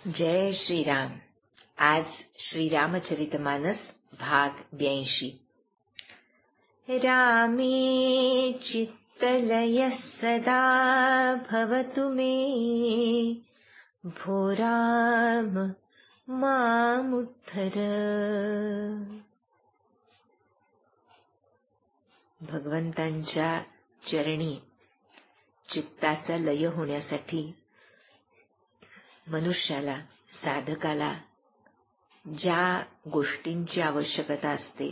जय श्रीराम। आज श्रीरामचरितमानस भाग 82। रामे चित्तलयः सदा भवतु मे, भो राम मामुद्धर। भगवंतांच्या चरणी चित्ताचा लय होण्यासाठी मनुष्याला, साधकाला ज्या गोष्टींची आवश्यकता असते,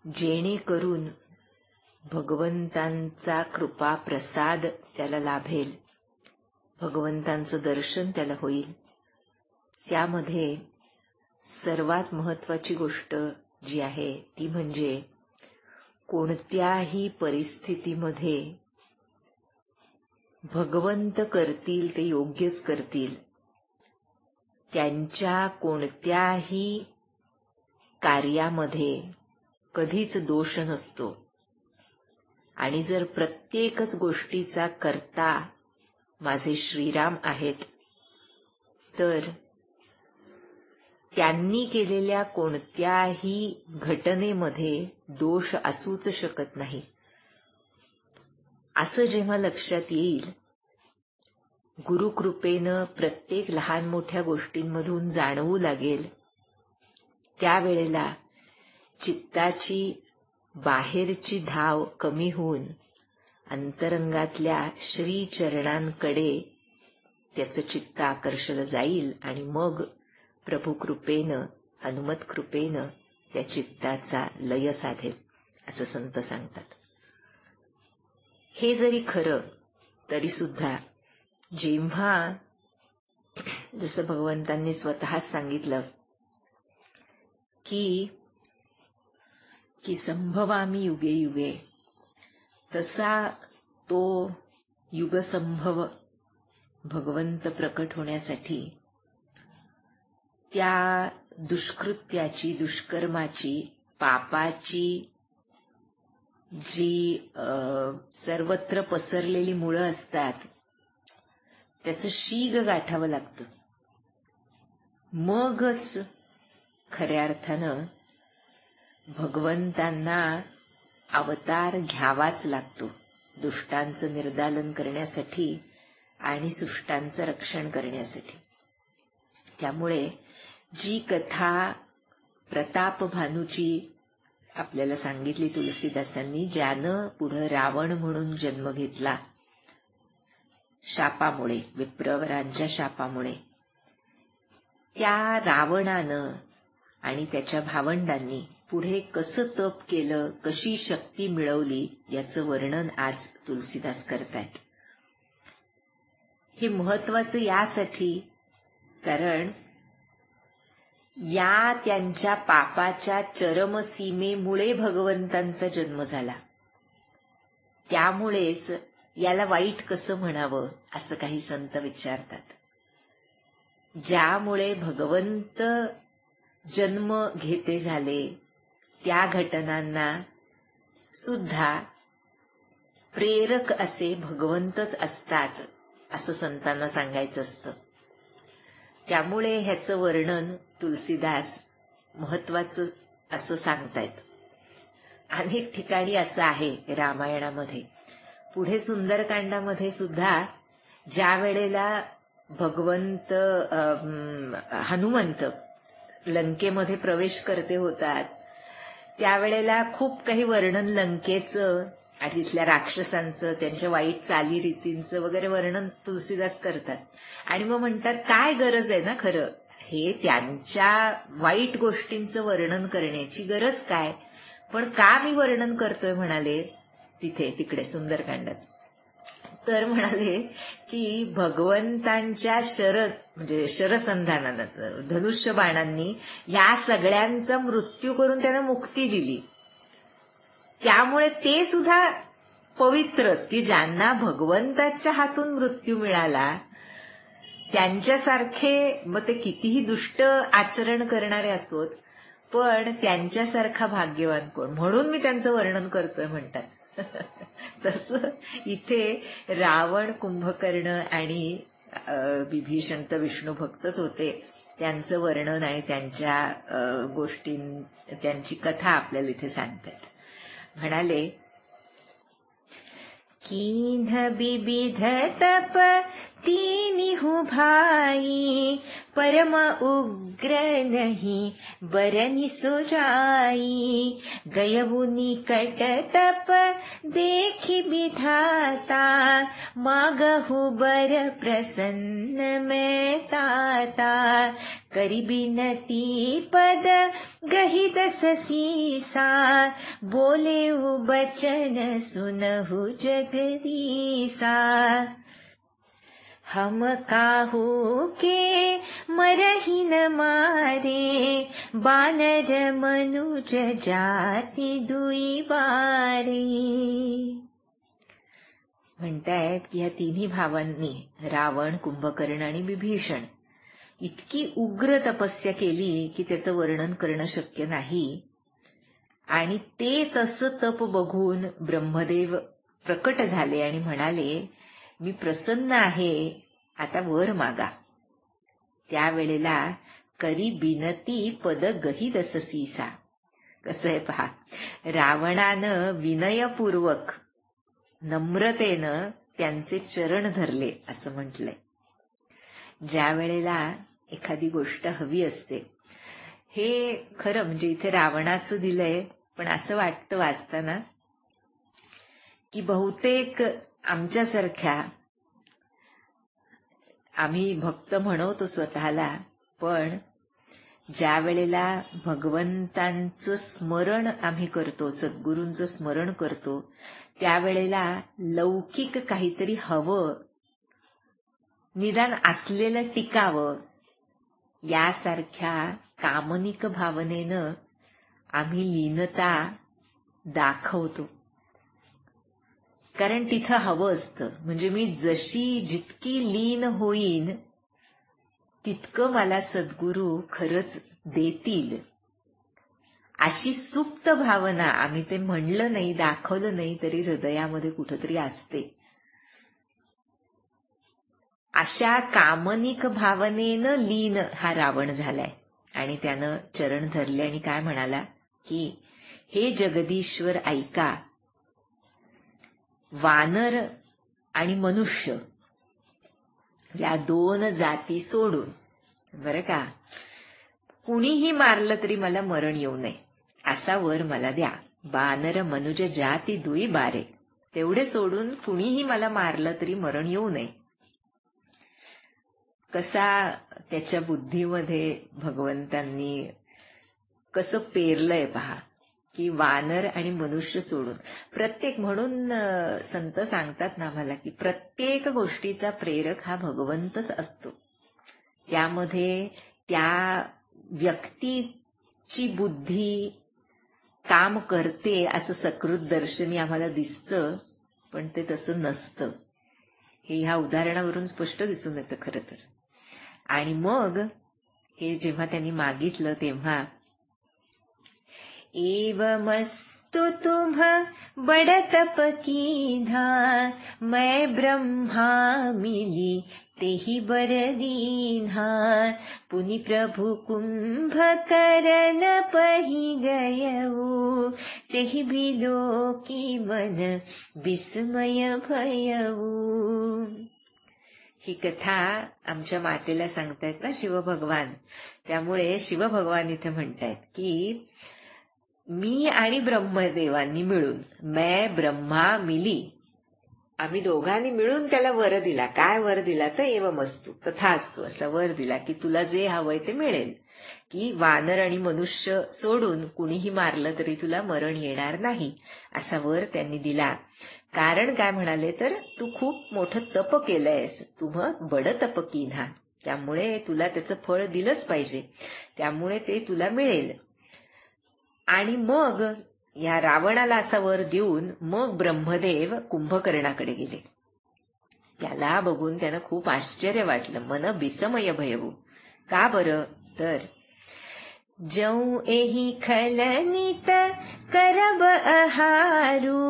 जेणेकरून भगवंतांचा कृपा प्रसाद त्याला लाभेल, भगवंतांचं दर्शन त्याला होईल, त्यामध्ये सर्वात महत्वाची गोष्ट जी आहे ती म्हणजे कोणत्याही परिस्थितीमध्ये भगवंत करतील ते योग्यच करतील, त्यांच्या कोणत्याही कार्यामध्ये कधीच दोष नसतो। आणि जर प्रत्येकच गोष्टीचा कर्ता माझे श्रीराम आहेत, तर त्यांनी केलेल्या कोणत्याही घटनेमध्ये दोष असूच शकत नाही। असं जेव्हा लक्षात येईल, गुरुकृपेनं प्रत्येक लहान मोठ्या गोष्टींमधून जाणवू लागेल, त्यावेळेला चित्ताची बाहेरची धाव कमी होऊन अंतरंगातल्या श्रीचरणांकडे त्याचं चित्त आकर्षलं जाईल आणि मग प्रभुकृपेनं, हनुमत कृपेनं त्या चित्ताचा लय साधेल, असं संत सांगतात। हे जरी खरं तरी सुद्धा जेव्हा जसं भगवंतांनी स्वतःच सांगितलं की संभवामी युगे युगे, तसा तो युगसंभव भगवंत प्रकट होण्यासाठी त्या दुष्कृत्याची, दुष्कर्माची, पापाची जी सर्वत्र पसरलेली मुळं असतात, त्याचं शीग गाठावं लागतं, मगच खऱ्या अर्थानं भगवंतांना अवतार घ्यावाच लागतो, दुष्टांचं निर्दालन करण्यासाठी आणि सुष्टांचं रक्षण करण्यासाठी। त्यामुळे जी कथा प्रतापभानूची आपल्याला सांगितली तुलसीदासांनी, ज्यानं पुढं रावण म्हणून जन्म घेतला शापामुळे, विप्रवरांच्या शापामुळे, त्या रावणानं आणि त्याच्या भावंडांनी पुढे कसं तप केलं, कशी शक्ती मिळवली, याचं वर्णन आज तुलसीदास करतायत। हे महत्वाचं यासाठी कारण या त्यांच्या पापाच्या चरमसीमेमुळे भगवंतांचा जन्म झाला, त्यामुळेच याला वाईट कसं म्हणावं असं काही संत विचारतात। ज्यामुळे भगवंत जन्म घेते झाले, त्या घटनांना सुद्धा प्रेरक असे भगवंतच असतात, असं संतांना सांगायचं असतं। त्यामुळे ह्याचं वर्णन तुलसीदास महत्वाचं असं सांगतायत। अनेक ठिकाणी असं आहे रामायणामध्ये, पुढे सुंदरकांडामध्ये सुद्धा ज्या वेळेला भगवंत हनुमंत लंकेमध्ये प्रवेश करते होतात, त्यावेळेला खूप काही वर्णन लंकेचं आणि तिथल्या राक्षसांचं, त्यांच्या वाईट चालीरीतींचं वगैरे वर्णन तुलसीदास करतात। आणि मग म्हणतात, काय गरज आहे ना खरं हे त्यांच्या वाईट गोष्टींचं वर्णन करण्याची गरज काय, पण का मी वर्णन करतोय म्हणाले तिकडे सुंदरकांडात, तर म्हणाले की भगवंतांच्या म्हणजे शरसंधानानं, धनुष्य बाणांनी या सगळ्यांचा मृत्यू करून त्यांना मुक्ती दिली, त्यामुळे ते सुद्धा पवित्रच, की ज्यांना भगवंताच्या हातून मृत्यू मिळाला त्यांच्यासारखे, मग ते कितीही दुष्ट आचरण करणारे असोत, पण त्यांच्यासारखा भाग्यवान कोण, म्हणून मी त्यांचं वर्णन करतोय म्हणतात। तसं इथे रावण, कुंभकर्ण आणि विभीषण तर विष्णू भक्तच होते, त्यांचं वर्णन आणि त्यांच्या त्यांची कथा आपल्याला इथे सांगतात. म्हणाले, कीन्ह विविध तप तीनिहु भाई, परम उग्र नहीं बरनि सुजाई, गयबु निकट तप देखि विधाता, मागहु बर प्रसन्न मैं ताता, करि बिनती पद गहि दस सीसा, बोलेउ बचन सुनहु जगदीसा, हम काहू के मरहि न मारे, बानर मनुज जाती दुई बारे. म्हणतायत की या तिन्ही भावांनी, रावण, कुंभकर्ण आणि विभीषण, इतकी उग्र तपस्या केली की त्याचं वर्णन करणं शक्य नाही. आणि ते तसं तप बघून ब्रह्मदेव प्रकट झाले आणि म्हणाले, मी प्रसन्न आहे, आता वर मागा. त्यावेळेला करी बिनती पद गही दससीसा. कसं आहे पहा, रावणानं विनयपूर्वक नम्रतेनं त्यांचे चरण धरले असं म्हटलंय. ज्या वेळेला एखादी गोष्ट हवी असते, हे खरं म्हणजे इथे रावणाचं दिलंय, पण असं वाटतं वाचताना की बहुतेक आमच्यासारख्या, आम्ही भक्त म्हणवतो स्वतःला, पण ज्या वेळेला भगवंतांचं स्मरण आम्ही करतो, सद्गुरूंचं स्मरण करतो, त्यावेळेला लौकिक काहीतरी हवं, निदान असलेलं टिकावं, यासारख्या कामनिक भावनेनं आम्ही लीनता दाखवतो. कारण तिथं हवं असतं, म्हणजे मी जितकी लीन होईन तितकं मला सद्गुरू खरंच देतील, अशी सुप्त भावना, आम्ही ते म्हणलं नाही, दाखवलं नाही तरी हृदयामध्ये कुठंतरी असते. अशा कामनिक भावनेनं लीन हा रावण झालाय. आणि त्यानं चरण धरले आणि काय म्हणाला की, हे जगदीश्वर ऐका, वानर आणि मनुष्य या दोन जाती सोडून, बरं का, कुणीही मारलं तरी मला मरण येऊ नये असा वर मला द्या. वानर मनुज जाती दुई बारे, तेवढे सोडून कुणीही मला मारलं तरी मरण येऊ नये. कसा त्याच्या बुद्धीमध्ये भगवंतांनी कसं पेरलंय पहा, की वानर आणि मनुष्य सोडून प्रत्येक, म्हणून संत सांगतात ना आम्हाला की प्रत्येक गोष्टीचा प्रेरक हा भगवंतच असतो. त्यामध्ये त्या व्यक्तीची बुद्धी काम करते असं सकृत दर्शनी आम्हाला दिसतं, पण ते तसं नसतं. हे ह्या उदाहरणावरून स्पष्ट दिसून येतं खरं तर. आणि मग हे जेव्हा त्यांनी मागितलं तेव्हा, एवमस्तु तुम बड़ तप कीन्हा, मैं ब्रह्मा मिली तेहि बर दीन्हा, पुनि प्रभु कुंभकर्ण पहि गयऊ, तेहि बिलो की मन विस्मय भयऊ. ही कथा आमच्या मातेला सांगतायत ना शिवभगवान, त्यामुळे शिवभगवान इथे म्हणतायत की मी आणि ब्रह्मदेवांनी मिळून, मैं ब्रह्मा मिली, आम्ही दोघांनी मिळून त्याला वर दिला. काय वर दिला तर एवमस्तु तथास्तु असा वर दिला की तुला जे हवंय ते मिळेल, की वानर आणि मनुष्य सोडून कुणीही मारलं तरी तुला मरण येणार नाही असा वर त्यांनी दिला. कारण काय म्हणाले तर, तू खूप मोठं तप केलंयस, तुम्ही बड तप कीन्हा, त्यामुळे तुला त्याचं फळ दिलंच पाहिजे, त्यामुळे ते तुला मिळेल. आणि मग या रावणाला असा वर देऊन मग ब्रह्मदेव कुंभकर्णाकडे गेले. त्याला बघून त्यानं खूप आश्चर्य वाटलं, मन विस्मय भयवू. का बरं तर जौ एही खलनित करब अहारू,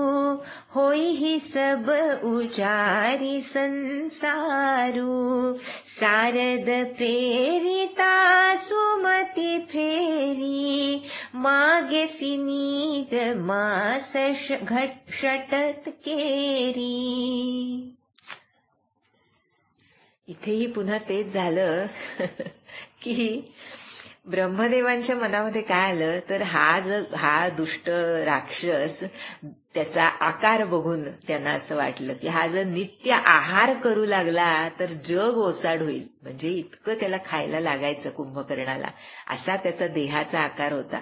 होई सब उजारी संसारू। सारद प्रेरिता सुमति फेरी, मागे सिनीद मास षटत केरी। इथेही पुन्हा तेच झालं की ब्रह्मदेवांच्या मनामध्ये काय आलं तर हा दुष्ट राक्षस, त्याचा आकार बघून त्यांना असं वाटलं की हा जर नित्य आहार करू लागला तर जग ओसाड होईल. म्हणजे इतकं त्याला खायला लागायचं कुंभकर्णाला, असा त्याचा देहाचा आकार होता.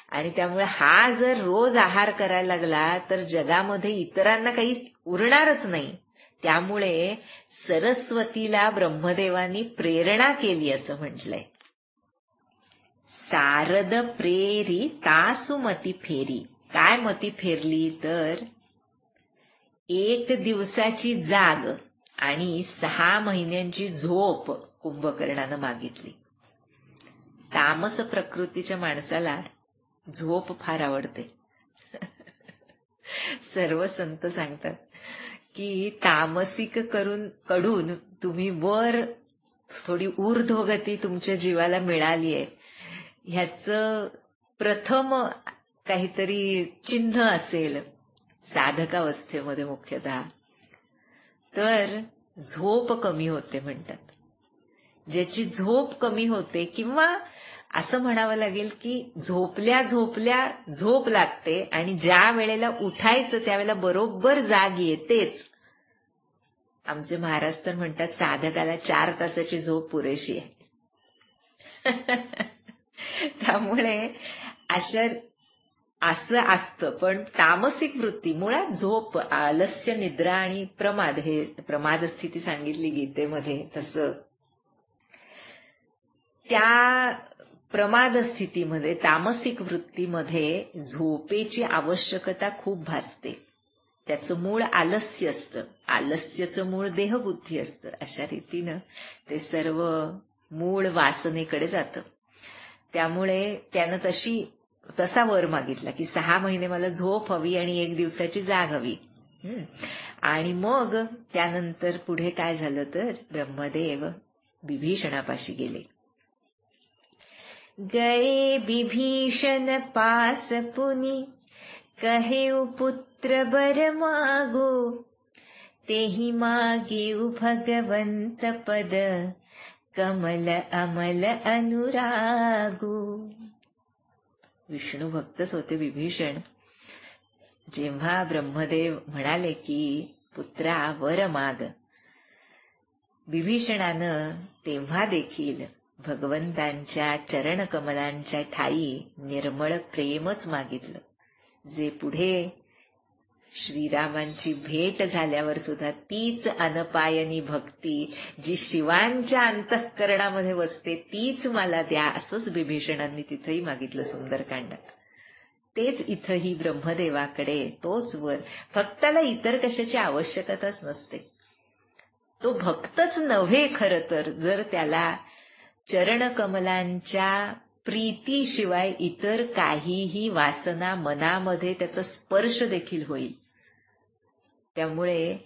आणि त्यामुळे हा जर रोज आहार करायला लागला तर जगामध्ये इतरांना काही उरणारच नाही. त्यामुळे सरस्वतीला ब्रह्मदेवांनी प्रेरणा केली असं म्हटलंय. सारद प्रेरी तासु मती फेरी. काय मती फेरली तर 1 दिवसाची जाग आणि 6 महिन्यांची झोप कुंभकर्णानं मागितली. तामस प्रकृतीच्या माणसाला झोप फार आवडते. सर्व संत सांगतात की तामसिक कडून तुम्ही वर थोडी ऊर्ध्वगती तुमच्या जीवाला मिळालीये, ह्याचं प्रथम काहीतरी चिन्ह असेल साधकावस्थेमध्ये मुख्यतः, तर झोप कमी होते म्हणतात. ज्याची झोप कमी होते, किंवा असं म्हणावं लागेल की झोपल्या झोपल्या झोप लागते आणि ज्या वेळेला उठायचं त्यावेळेला बरोबर जाग येतेच. आमचे महाराज तर म्हणतात साधकाला 4 तासाची झोप पुरेशी आहे. त्यामुळे असं असतं. पण तामसिक वृत्ती मुळात झोप, आलस्य, निद्रा आणि प्रमाद, हे प्रमाद स्थिती सांगितली गीतेमध्ये, तसं त्या प्रमाद स्थितीमध्ये, तामसिक वृत्तीमध्ये झोपेची आवश्यकता खूप भासते. त्याचं मूळ आलस्य असतं, आलस्याचं मूळ देहबुद्धी असतं. अशा रीतीनं ते सर्व मूळ वासनेकडे जातं. त्यामुळे त्यानं तसा वर मागितला की 6 महिने मला झोप हवी आणि 1 दिवसाची जाग हवी. आणि मग त्यानंतर पुढे काय झालं तर ब्रह्मदेव विभीषणापाशी गेले. गए विभीषण पास पुनि, कहेउ पुत्र बर मागो, तेहि मागेउ भगवंत पद, कमल अमल अनुरागो. विष्णू भक्तच होते विभीषण. जेव्हा ब्रह्मदेव म्हणाले की पुत्रा वर माग, विभीषणानं तेव्हा देखील भगवंतांच्या चरणकमलांच्या ठाई निर्मळ प्रेमच मागितलं, जे पुढे श्रीरामांची भेट झाल्यावर सुद्धा तीच अनपायनी भक्ती जी शिवांच्या अंतःकरणामध्ये वसते तीच मला द्या, असंच विभीषणांनी तिथंही मागितलं सुंदरकांडात. तेच इथंही ब्रह्मदेवाकडे तोच वर. भक्ताला इतर कशाची आवश्यकताच नसते. तो भक्तच नव्हे खरं तर, जर त्याला चरणकमलांच्या प्रीतीशिवाय इतर काहीही वासना मनामध्ये त्याचा स्पर्श देखील होईल. त्यामुळे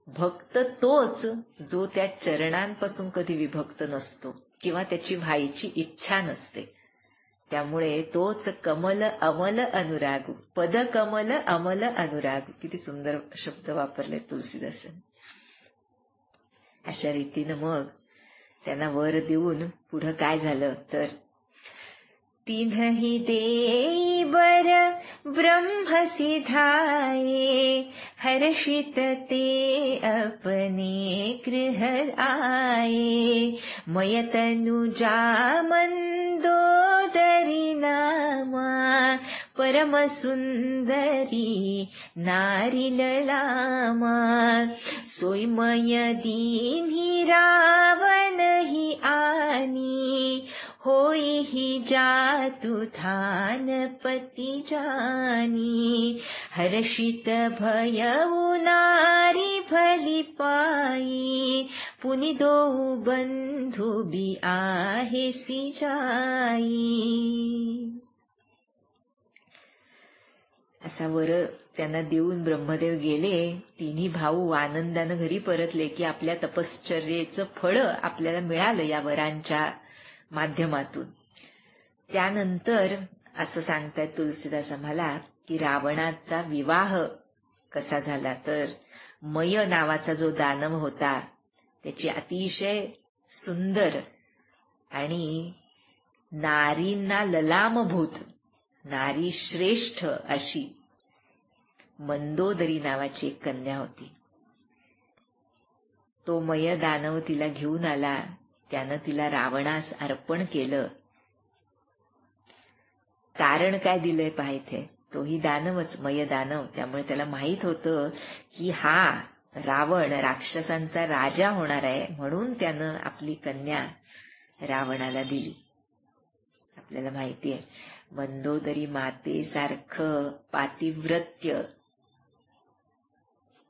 भक्त तोच जो त्या चरणांपासून कधी विभक्त नसतो किंवा त्याची व्हायची इच्छा नसते. त्यामुळे तोच कमल अमल अनुरागू, पद कमल अमल अनुरागू. किती सुंदर शब्द वापरले तुलसीदासन. अशा रीतीनं मग त्यांना वर देऊन पुढं काय झालं तर तिन्ही देई बर ब्रह्म सिधाये, हर्षित ते अपने गृह आये, मय तनुजा मंदोदरी नामा, परम सुंदरी नारी ललामा, सोयमय दीन्ही रावण ही आनी, होई ही जातु थानपति जानी, हर्षित भयउ नारी भली पाई, पुनि दो बंधु भी आहेसी जाई. असा वर त्यांना देऊन ब्रह्मदेव गेले. तिन्ही भाऊ आनंदानं घरी परतले की आपल्या तपश्चर्येचं फळ आपल्याला मिळालं या वरांच्या माध्यमातून. त्यानंतर असं सांगतायत तुलसीदास आम्हाला की रावणाचा विवाह कसा झाला तर मय नावाचा जो दानव होता त्याची अतिशय सुंदर आणि नारींना ललामभूत, नारी श्रेष्ठ अशी मंदोदरी नावाची एक कन्या होती. तो मय दानव तिला घेऊन आला. त्यानं तिला रावणास अर्पण केलं. कारण काय दिलंय पाहिजे, तोही दानवच, मय दानव. त्यामुळे त्याला माहित होतं की हा रावण राक्षसांचा राजा होणार आहे, म्हणून त्यानं आपली कन्या रावणाला दिली. आपल्याला माहिती आहे मंदोदरी मातेसारखं पातिव्रत्य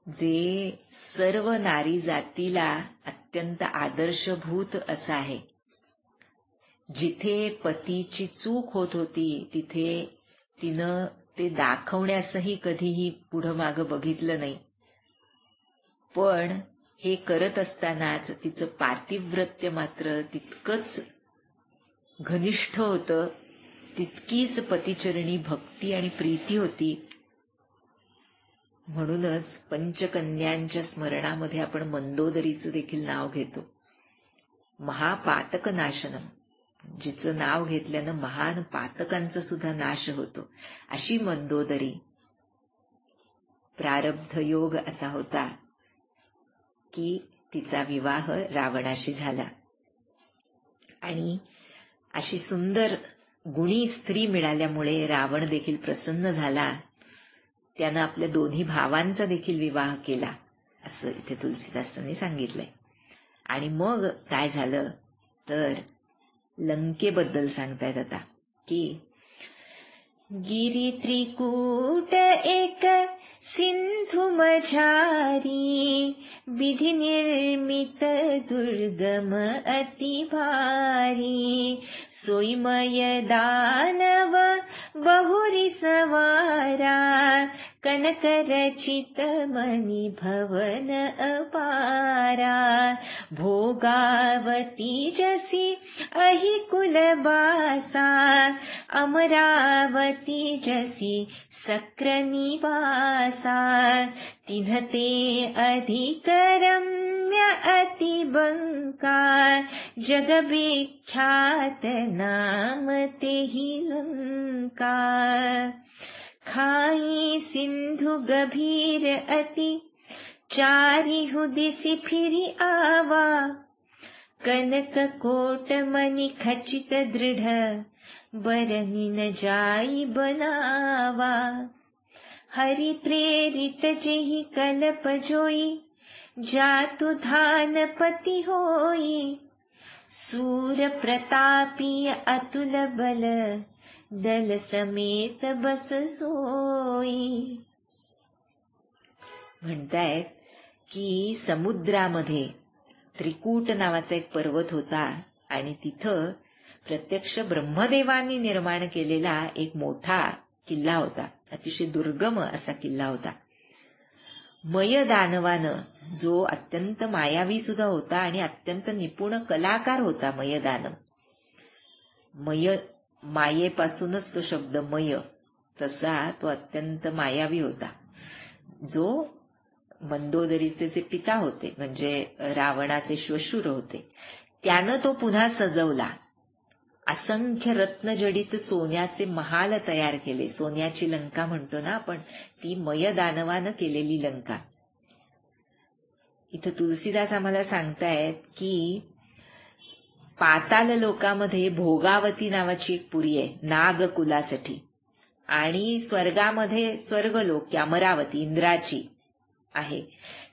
जे सर्व नारी जातीला अत्यंत आदर्शभूत असं आहे. जिथे पतीची चूक होत होती तिथे तिनं ते दाखवण्यासही कधीही पुढं मागं बघितलं नाही. पण हे करत असतानाच तिचं पातिव्रत्य मात्र तितकंच घनिष्ठ होतं, तितकीच पतिचरणी भक्ती आणि प्रीती होती. म्हणूनच पंचकन्यांच्या स्मरणामध्ये आपण मंदोदरीचं देखील नाव घेतो. महापातक नाशनम, जिचं नाव घेतल्यानं महान पातकांचा सुद्धा नाश होतो, अशी मंदोदरी. प्रारब्ध योग असा होता की तिचा विवाह रावणाशी झाला आणि अशी सुंदर गुणी स्त्री मिळाल्यामुळे रावण देखील प्रसन्न झाला. त्यानं आपल्या दोन्ही भावांचा देखील विवाह केला असं इथे तुलसीदासांनी सांगितलंय. आणि मग काय झालं तर लंकेबद्दल सांगतायत आता की गिरी त्रिकूट एक सिंधु मझारी विधि निर्मित दुर्गम अति भारी सोईमय दानव बहुरी सवारा कनक रचित मणि भवन अपारा भोगावती जसी अहि कुलबासा अमरावती जसी सक्र निवासा तिन्हते अधिक रम्य अति बंका जग विख्यात नाम तेहि लंका खाई सिंधु गभीर अति चारिहु दिसि फिरि आवा कनक कोट मणि खचित दृढ़ बरनि न जाई बनावा हरि प्रेरित जेहि कल्प जोई जातु धानपति होई सूर प्रतापी अतुल बल दल समेत बस सोई. म्हणतायत की समुद्रामध्ये त्रिकूट नावाचा एक पर्वत होता आणि तिथं प्रत्यक्ष ब्रह्मदेवांनी निर्माण केलेला एक मोठा किल्ला होता. अतिशय दुर्गम असा किल्ला होता. मय दानवानं, जो अत्यंत मायावी सुद्धा होता आणि अत्यंत निपुण कलाकार होता मय दानव. मायेपासूनच तो शब्द मय, तसा तो अत्यंत मायावी होता. जो मंदोदरीचे जे पिता होते म्हणजे रावणाचे श्वशुर होते, त्यानं तो पुन्हा सजवला. असंख्य रत्नजडित सोन्याचे महाल तयार केले. सोन्याची लंका म्हणतो ना आपण, ती मय दानवानं केलेली लंका. इथं तुलसीदास आम्हाला सांगतायत की पाताल लोकामध्ये भोगावती नावाची एक पुरी आहे नागकुलासाठी, आणि स्वर्गामध्ये स्वर्गलोक अमरावती इंद्राची आहे,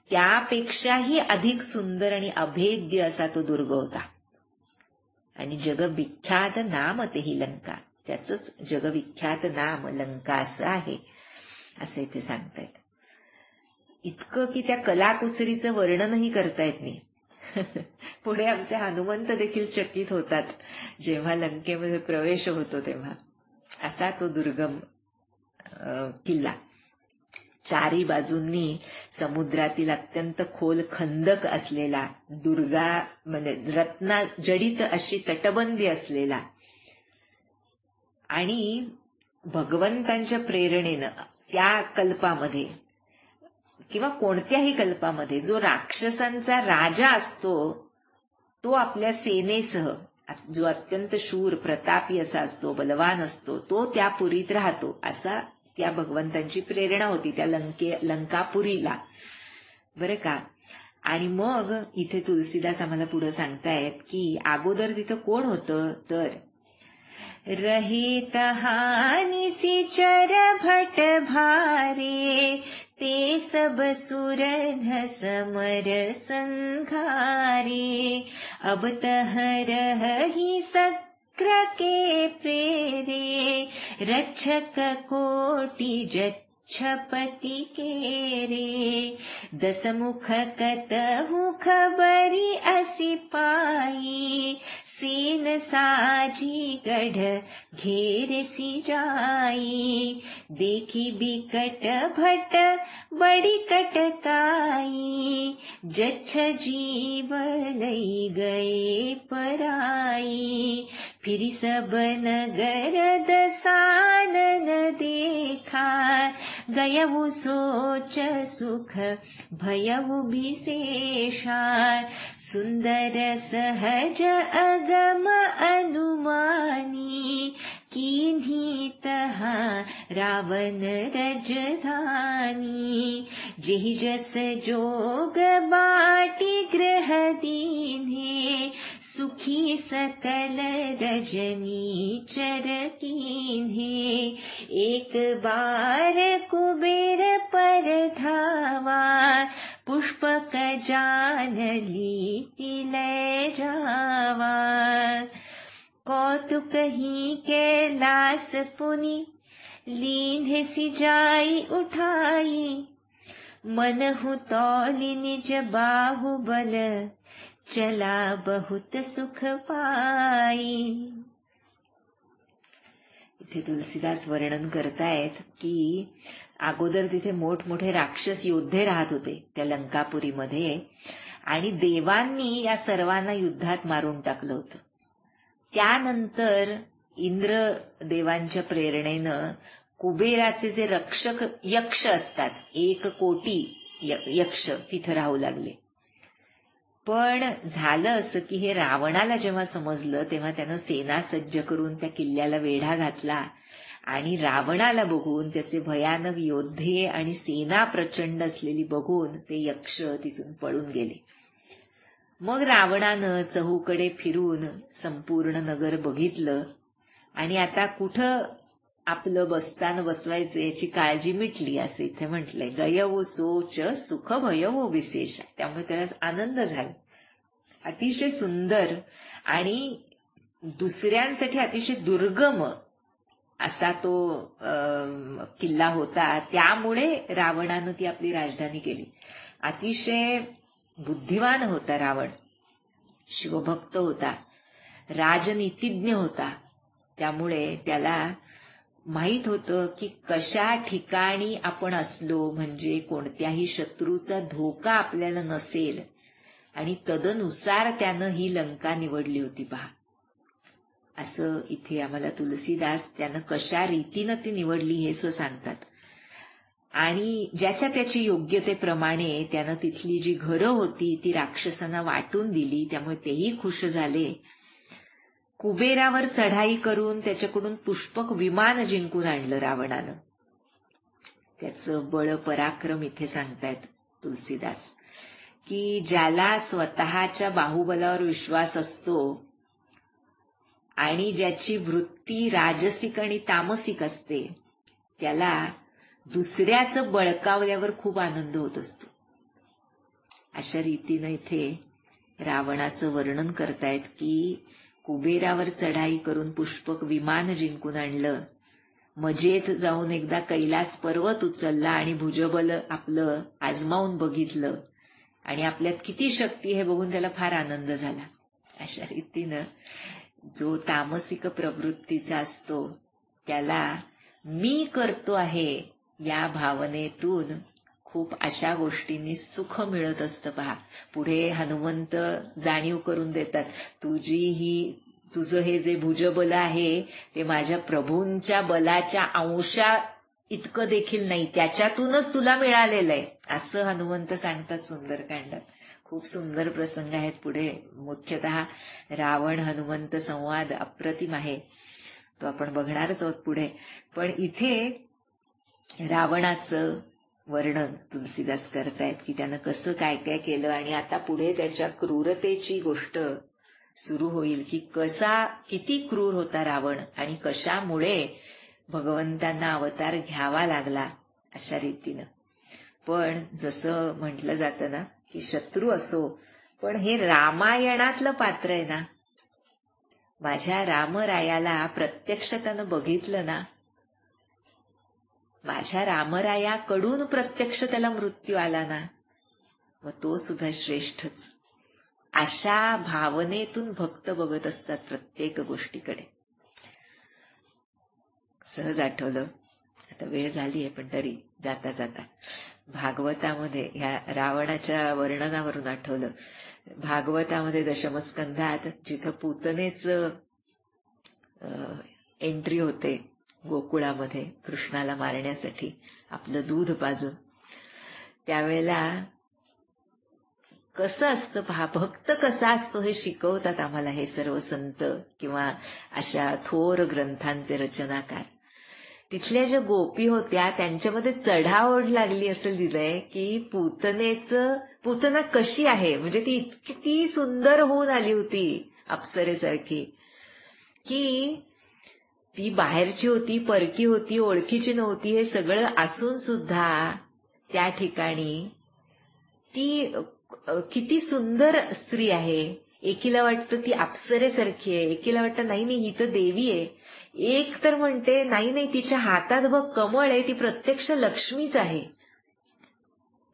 त्यापेक्षाही अधिक सुंदर आणि अभेद्य असा तो दुर्ग होता. आणि जगविख्यात नाम तेही लंका, त्याचंच जगविख्यात नाम लंका असं आहे, असं इथे सांगतायत. इतकं की त्या कलाकुसरीचं वर्णनही करता येत नाही. पुढे आमचे हनुमंत देखील चकित होतात जेव्हा लंकेमध्ये प्रवेश होतो तेव्हा. असा तो दुर्गम किल्ला. चारी बाजूंनी समुद्रातील अत्यंत खोल खंदक असलेला, दुर्गा म्हणजे रत्ना जडित अशी तटबंदी असलेला आणि भगवंतांच्या प्रेरणेनं त्या कल्पामध्ये किंवा कोणत्याही कल्पामध्ये जो राक्षसांचा राजा असतो तो आपल्या सेनेसह, जो अत्यंत शूर प्रतापी असा असतो, बलवान असतो, तो त्या पुरीत राहतो, असा त्या भगवंतांची प्रेरणा होती त्या लंकापुरीला, बरं का. आणि मग इथे तुलसीदास आम्हाला पुढे सांगतायत की अगोदर तिथं कोण होतं तर रहे तहानी चर भट भारे, ते सब सुरध समर संघारे, अब तह रही सक्र के प्रेरे, रक्षक कोटि जच्छपति के रे, दसमुख कतहु खबरी असी पाई, सेन साजी गढ़ घेर सी जाई, देखी बिकट भट बड़ी कटकाई, जच्छ जीव लई गए पराई, फिर सब नगर दसानन देखा, गयऊ सोच सुख भयऊ विशेषा, सुंदर सहज अगम अनुमानी, कीन्ही तहा रावण रजधानी, जेहि जस जोग बाटी ग्रह दीन्हे, सुखी सकल रजनी चर कीन्हे, एक बार कुबेर पर धावा, पुष्पक जान ली तिलय जावा, कौतुक ही कैलास पुनि, लीन्हे सिजाई उठाई, मनहु तौलि निज बाहुबल, चला बहुत सुख पाई. इथे तुलसीदास वर्णन करतायत की अगोदर तिथे मोठमोठे राक्षस योद्धे राहत होते त्या लंकापुरीमध्ये आणि देवांनी या सर्वांना युद्धात मारून टाकलं होतं. त्यानंतर इंद्र देवांच्या प्रेरणेनं कुबेराचे जे रक्षक यक्ष असतात, 1,000,000,000 यक्ष तिथं राहू लागले. पण झालं असं की हे रावणाला जेव्हा समजलं तेव्हा त्यानं सेना सज्ज करून त्या किल्ल्याला वेढा घातला आणि रावणाला बघून, त्याचे भयानक योद्धे आणि सेना प्रचंड असलेली बघून ते यक्ष तिथून पळून गेले. मग रावणानं चहूकडे फिरून संपूर्ण नगर बघितलं आणि आता कुठं आपलं बस्तान बसवायचं याची काळजी मिटली, असं इथे म्हटलंय. गयवो सोच सुख भयवो विशेष. त्यामुळे त्याला आनंद झाला. अतिशय सुंदर आणि दुसऱ्यांसाठी अतिशय दुर्गम असा तो किल्ला होता. त्यामुळे रावणानं ती आपली राजधानी केली. अतिशय बुद्धिवान होता रावण, शिवभक्त होता, राजनीतिज्ञ होता. त्यामुळे त्याला माहित होतं की कशा ठिकाणी आपण असलो म्हणजे कोणत्याही शत्रूचा धोका आपल्याला नसेल आणि तदनुसार त्यानं ही लंका निवडली होती. पहा, असं इथे आम्हाला तुलसीदास त्यानं कशा रीतीनं ती निवडली हे सांगतात. आणि ज्याच्या त्याची योग्यतेप्रमाणे त्यानं तिथली जी घरं होती ती राक्षसांना वाटून दिली. त्यामुळे तेही खुश झाले. कुबेरावर चढाई करून त्याच्याकडून पुष्पक विमान जिंकून आणलं रावणानं. त्याचं बळ पराक्रम इथे सांगतायत तुलसीदास की ज्याला स्वतःच्या बाहुबलावर विश्वास असतो आणि ज्याची वृत्ती राजसिक आणि तामसिक असते त्याला दुसऱ्याचं बळकावल्यावर खूप आनंद होत असतो. अशा रीतीनं इथे रावणाचं वर्णन करतायत की कुबेरावर चढाई करून पुष्पक विमान जिंकून आणलं, मजेत जाऊन एकदा कैलास पर्वत उचलला आणि भुजबल आपलं आजमावून बघितलं आणि आपल्यात किती शक्ती हे बघून त्याला फार आनंद झाला. अशा रीतीनं जो तामसिक प्रवृत्तीचा असतो त्याला मी करतो आहे या भावनेतून खूप अशा गोष्टींनी सुख मिळत असतं. पहा, पुढे हनुमंत जाणीव करून देतात, तुझं हे जे भुजबल आहे ते माझ्या प्रभूंच्या बलाच्या अंशा इतकं देखील नाही, त्याच्यातूनच तुला मिळालेलं आहे, असं हनुमंत सांगतात सुंदरकांडात. खूप सुंदर प्रसंग आहेत पुढे. मुख्यतः रावण हनुमंत संवाद अप्रतिम आहे, तो आपण बघणारच आहोत पुढे. पण इथे रावणाचं वर्णन तुलसीदास करतायत की त्यानं कसं काय काय केलं, आणि आता पुढे त्याच्या क्रूरतेची गोष्ट सुरू होईल की किती क्रूर होता रावण आणि कशामुळे भगवंतांना अवतार घ्यावा लागला अशा रीतीनं. पण जसं म्हटलं जातं ना की शत्रू असो, पण हे रामायणातलं पात्र आहे ना, माझ्या रामरायाला प्रत्यक्ष त्यानं बघितलं ना, माझ्या रामरायाकडून प्रत्यक्ष त्याला मृत्यू आला ना, मग तो सुद्धा श्रेष्ठच. अशा भावनेतून भक्त बघत असतात प्रत्येक गोष्टीकडे. सहज आठवलं, आता वेळ झालीये पण तरी जाता जाता भागवतामध्ये ह्या रावणाच्या वर्णनावरून आठवलं, भागवतामध्ये दशमस्कंधात जिथं पूतनेच एंट्री होते गोकुळामध्ये कृष्णाला मारण्यासाठी आपलं दूध पाजून, त्यावेळेला कसं असतं पहा, भक्त कसा असतो हे शिकवतात आम्हाला हे सर्व संत किंवा अशा थोर ग्रंथांचे रचनाकार. तिथल्या ज्या गोपी होत्या त्यांच्यामध्ये चढाओढ लागली असं दिलंय की पूतना कशी आहे, म्हणजे ती इतकी सुंदर होऊन आली होती अप्सरेसारखी, की ती बाहेरची होती, परकी होती, ओळखीची नव्हती, हे सगळं असून सुद्धा त्या ठिकाणी ती किती सुंदर स्त्री आहे. एकीला वाटतं ती अप्सरेसारखी आहे, एकीला वाटतं नाही ही तर देवी आहे, एक तर म्हणते नाही तिच्या हातात बघ कमळ आहे, ती प्रत्यक्ष लक्ष्मीच आहे.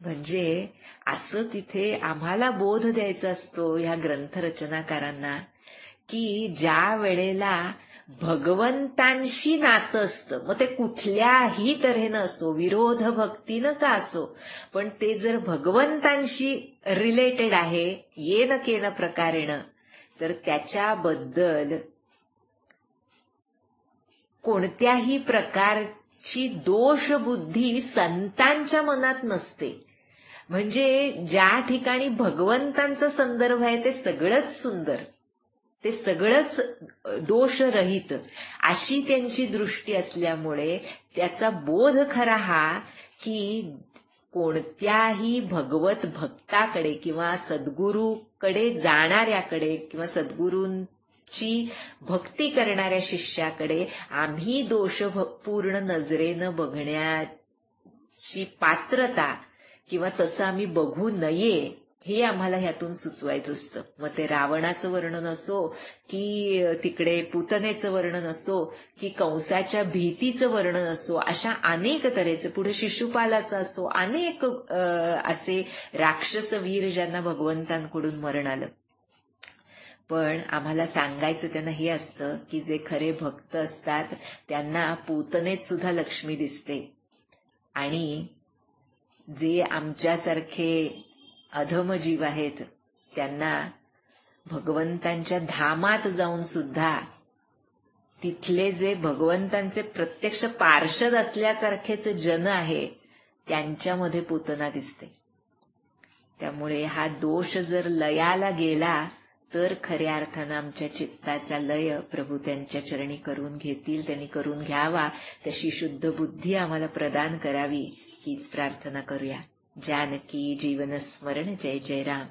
म्हणजे असं तिथे आम्हाला बोध द्यायचा असतो ह्या ग्रंथरचनाकारांना की ज्या वेळेला भगवंतांशी नातं असतं, मग ते कुठल्याही तऱ्हेनं असो, विरोध भक्तीनं का असो, पण ते जर भगवंतांशी रिलेटेड आहे येन केन प्रकारेण, तर त्याच्याबद्दल कोणत्याही प्रकारची दोषबुद्धी संतांच्या मनात नसते. म्हणजे ज्या ठिकाणी भगवंतांचा संदर्भ आहे ते सगळंच सुंदर, ते सगळंच दोषरहित अशी त्यांची दृष्टी असल्यामुळे त्याचा बोध खरा हा की कोणत्याही भगवत भक्ताकडे किंवा सद्गुरूकडे जाणाऱ्याकडे किंवा सद्गुरूंची भक्ती करणाऱ्या शिष्याकडे आम्ही दोषपूर्ण नजरेनं बघण्याची पात्रता किंवा तसं आम्ही बघू नये हे आम्हाला ह्यातून सुचवायचं असतं. मग ते रावणाचं वर्णन असो की तिकडे पूतनेचं वर्णन असो की कंसाच्या भीतीचं वर्णन असो, अशा अनेक तऱ्हेचे, पुढे शिशुपालाचं असो, अनेक असे राक्षसवीर ज्यांना भगवंतांकडून मरण आलं. पण आम्हाला सांगायचं त्यांना हे असतं की जे खरे भक्त असतात त्यांना पूतनेत सुद्धा लक्ष्मी दिसते, आणि जे आमच्यासारखे अधम जीव आहेत त्यांना भगवंतांच्या धामात जाऊन सुद्धा तिथले जे भगवंतांचे प्रत्यक्ष पार्षद असल्यासारखेच जन आहे त्यांच्यामध्ये पूतना दिसते. त्यामुळे हा दोष जर लयाला गेला तर खऱ्या अर्थानं आमच्या चित्ताचा लय प्रभू त्यांच्या चरणी करून घेतील, त्यांनी करून घ्यावा, तशी शुद्ध बुद्धी आम्हाला प्रदान करावी हीच प्रार्थना करूया. जानकी जीवन स्मरण. जय जय राम.